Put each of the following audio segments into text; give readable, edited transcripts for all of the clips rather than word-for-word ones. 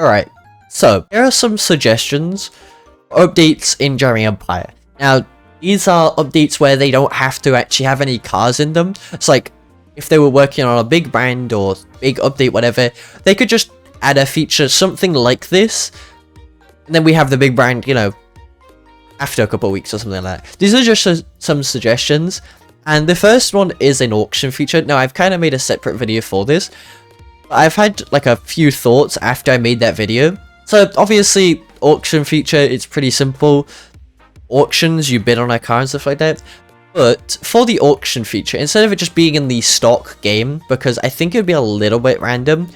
Alright, so here are some suggestions for updates in Jarring Empire. Now, these are updates where they don't have to actually have any cars in them. It's like, if they were working on a big brand or big update, whatever, they could just add a feature, something like this. And then we have the big brand, you know, after a couple of weeks or something like that. These are just some suggestions. And the first one is an auction feature. Now, I've kind of made a separate video for this. I've had like a few thoughts after I made that video. So obviously, auction feature, it's pretty simple. Auctions, you bid on a car and stuff like that. But for the auction feature, instead of it just being in the stock game, because I think it would be a little bit random,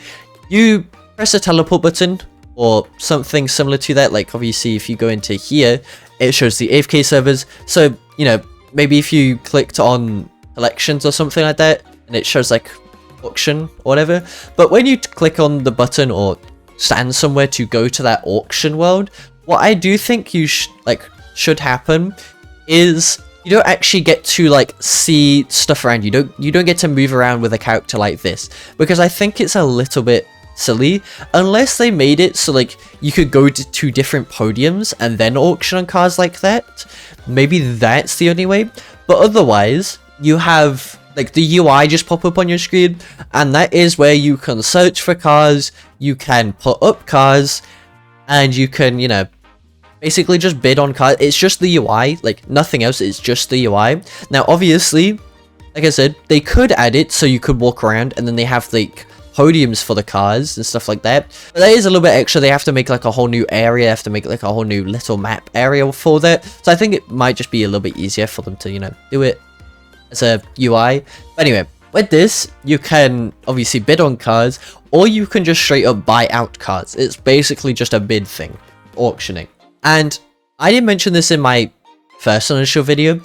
you press a teleport button or something similar to that. Like obviously, if you go into here, it shows the AFK servers. So, you know, maybe if you clicked on collections or something like that, and it shows like auction or whatever. But when you click on the button or stand somewhere to go to that auction world, what I do think you should happen is you don't actually get to like see stuff around you. You don't get to move around with a character like this, because I think it's a little bit silly unless they made it so like you could go to two different podiums and then auction on cars like that. Maybe that's the only way, but otherwise you have like the UI just pop up on your screen, and that is where you can search for cars, you can put up cars, and you can, you know, basically just bid on cars. It's just the UI, like nothing else, it's just the UI. Now obviously, like I said, they could add it so you could walk around, and then they have like podiums for the cars and stuff like that. But that is a little bit extra. They have to make like a whole new area, have to make like a whole new little map area for that. So I think it might just be a little bit easier for them to, you know, do it as a UI. But anyway, with this, you can obviously bid on cars, or you can just straight up buy out cars. It's basically just a bid thing, auctioning. And I didn't mention this in my first initial video,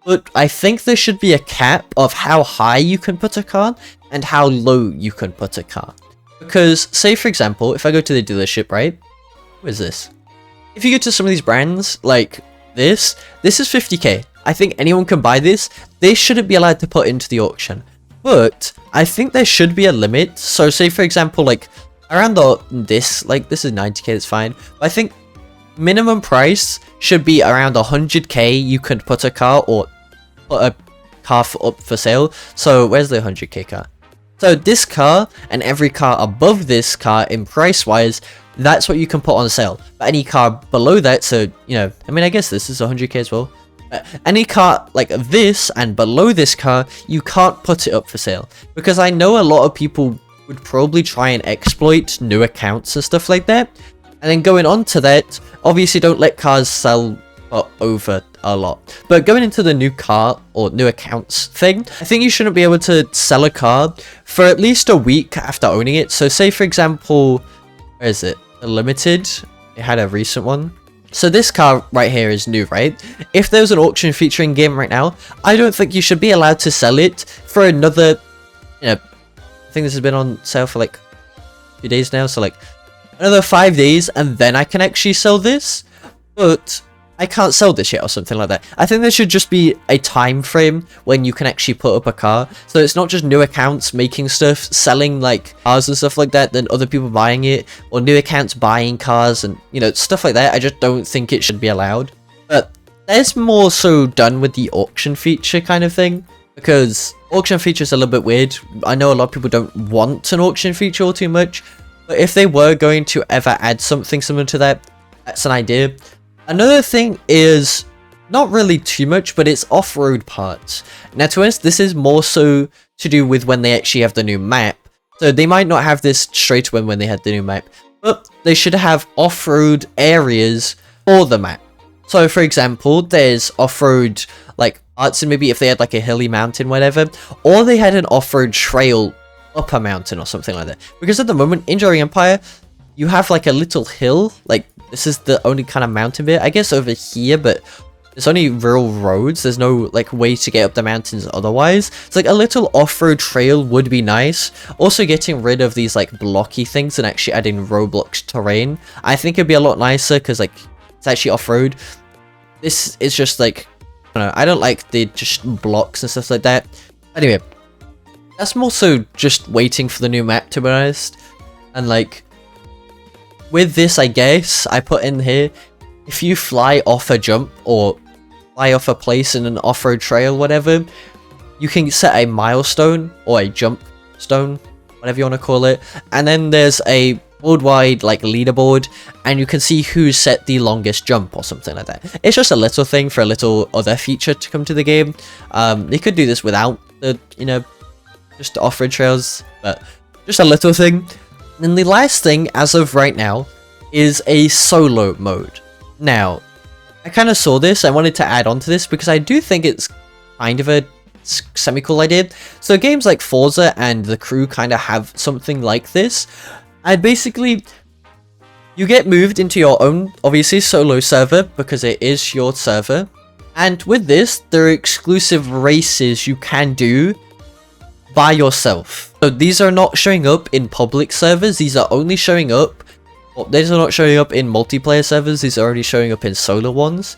but I think there should be a cap of how high you can put a car and how low you can put a car. Because say for example, if I go to the dealership, right? What is this? If you go to some of these brands like this is 50k. I think anyone can buy this. They shouldn't be allowed to put into the auction. But I think there should be a limit. So say for example, like around this is 90k, that's fine. But I think minimum price should be around 100k. You can put a car or put a car up for sale. So where's the 100k car? So this car and every car above this car in price wise, that's what you can put on sale. But any car below that, so you know, I mean, I guess this is 100k as well. Any car like this and below this car, you can't put it up for sale, because I know a lot of people would probably try and exploit new accounts and stuff like that. And then going on to that, obviously don't let cars sell over a lot. But going into the new car or new accounts thing, I think you shouldn't be able to sell a car for at least a week after owning it. So say for example, where is it? A limited, it had a recent one. So this car right here is new, right? If there's an auction feature in game right now, I don't think you should be allowed to sell it for another, you know, I think this has been on sale for like a few days now. So like another 5 days, and then I can actually sell this. But I can't sell this yet or something like that. I think there should just be a time frame when you can actually put up a car. So it's not just new accounts making stuff, selling like cars and stuff like that, then other people buying it, or new accounts buying cars and, you know, stuff like that. I just don't think it should be allowed. But that's more so done with the auction feature kind of thing, because auction feature is a little bit weird. I know a lot of people don't want an auction feature too much, but if they were going to ever add something similar to that, that's an idea. Another thing is not really too much, but it's off-road parts. Now to us, this is more so to do with when they actually have the new map. So they might not have this straight away when they had the new map, but they should have off-road areas for the map. So for example, there's off-road like parts, and maybe if they had like a hilly mountain, whatever, or they had an off-road trail up a mountain or something like that. Because at the moment in Jarring Empire, you have like a little hill, like this is the only kind of mountain bit, I guess, over here, but there's only real roads. There's no like way to get up the mountains otherwise. It's like a little off-road trail would be nice. Also getting rid of these like blocky things and actually adding Roblox terrain, I think it'd be a lot nicer, because like it's actually off-road. This is just like, I don't know, I don't like the just blocks and stuff like that. Anyway, that's more so just waiting for the new map, to be honest. And like, with this, I guess, I put in here, if you fly off a jump or fly off a place in an off-road trail, whatever, you can set a milestone or a jump stone, whatever you want to call it, and then there's a worldwide like leaderboard, and you can see who set the longest jump or something like that. It's just a little thing for a little other feature to come to the game. They could do this without the, you know, just off-road trails, but just a little thing. And the last thing as of right now is a solo mode. Now, I kind of saw this, I wanted to add on to this because I do think it's kind of a semi-cool idea. So games like Forza and The Crew kind of have something like this. And basically, you get moved into your own, obviously, solo server because it is your server. And with this, there are exclusive races you can do by yourself. So these are not showing up in public servers. These are only showing up, well, these are not showing up in multiplayer servers. These are already showing up in solo ones.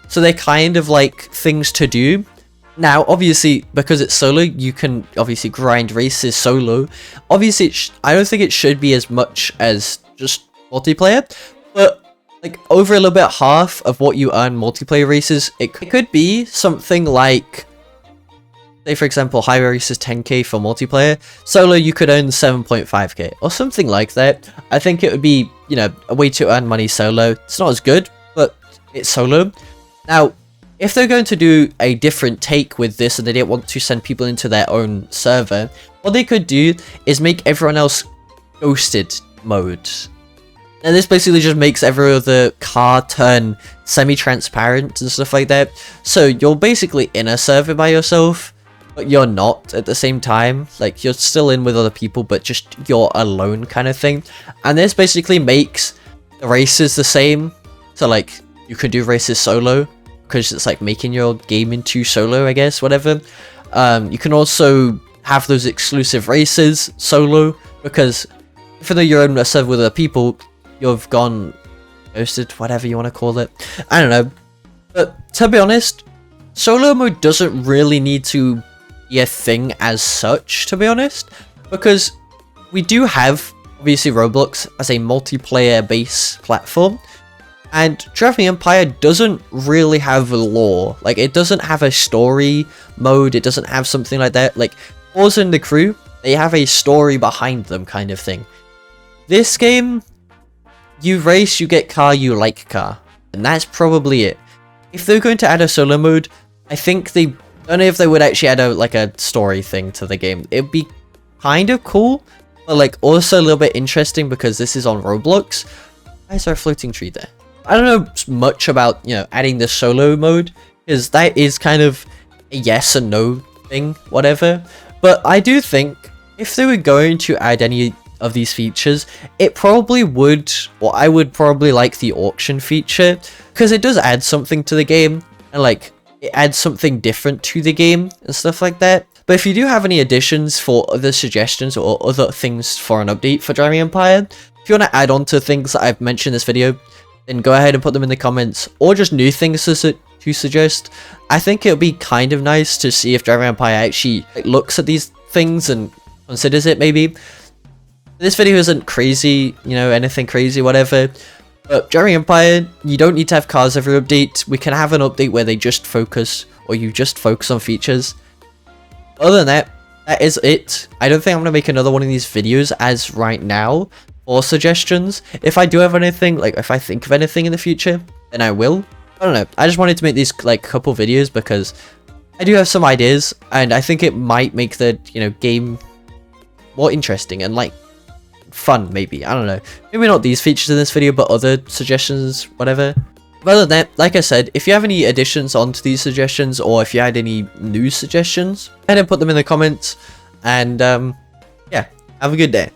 So they're kind of like things to do. Now, obviously, because it's solo, you can obviously grind races solo. Obviously, I don't think it should be as much as just multiplayer, but like over a little bit half of what you earn multiplayer races, it could be something like, say for example, high races 10k for multiplayer. Solo, you could earn 7.5k or something like that. I think it would be, you know, a way to earn money solo. It's not as good, but it's solo. Now, if they're going to do a different take with this and they didn't want to send people into their own server, what they could do is make everyone else ghosted mode. And this basically just makes every other car turn semi-transparent and stuff like that. So you're basically in a server by yourself, but you're not at the same time. Like, you're still in with other people, but just you're alone kind of thing. And this basically makes the races the same. So like, you could do races solo, because it's like making your game into solo, I guess, whatever. You can also have those exclusive races solo, because even though you're in a server with other people, you've gone ghosted, whatever you want to call it. I don't know. But to be honest, solo mode doesn't really need to be a thing as such, to be honest, because we do have, obviously, Roblox as a multiplayer base platform. And Traveling Empire doesn't really have a lore. Like, it doesn't have a story mode, it doesn't have something like that. Like, Forza and The Crew, they have a story behind them kind of thing. This game, you race, you get car, you like car. And that's probably it. If they're going to add a solo mode, I think I don't know if they would actually add like a story thing to the game. It'd be kind of cool, but like also a little bit interesting because this is on Roblox. Why is there a floating tree there? I don't know much about, you know, adding the solo mode, because that is kind of a yes and no thing, whatever. But I do think if they were going to add any of these features, it probably would, or I would probably like the auction feature, because it does add something to the game, and like, it adds something different to the game and stuff like that. But if you do have any additions for other suggestions or other things for an update for Driving Empire, if you want to add on to things that I've mentioned in this video, then go ahead and put them in the comments, or just new things to suggest. I think it would be kind of nice to see if Driving Empire actually looks at these things and considers it, maybe. This video isn't crazy, you know, anything crazy, whatever. But Driving Empire, you don't need to have cars every update. We can have an update where they just focus, or you just focus on features. Other than that, that is it. I don't think I'm going to make another one of these videos as right now, or suggestions. If I do have anything, like if I think of anything in the future, then I will. I don't know. I just wanted to make these like couple videos because I do have some ideas, and I think it might make the, you know, game more interesting and like fun, maybe. I don't know. Maybe not these features in this video, but other suggestions, whatever. But other than that, like I said, if you have any additions onto these suggestions, or if you had any new suggestions, go ahead and put them in the comments. And yeah, have a good day.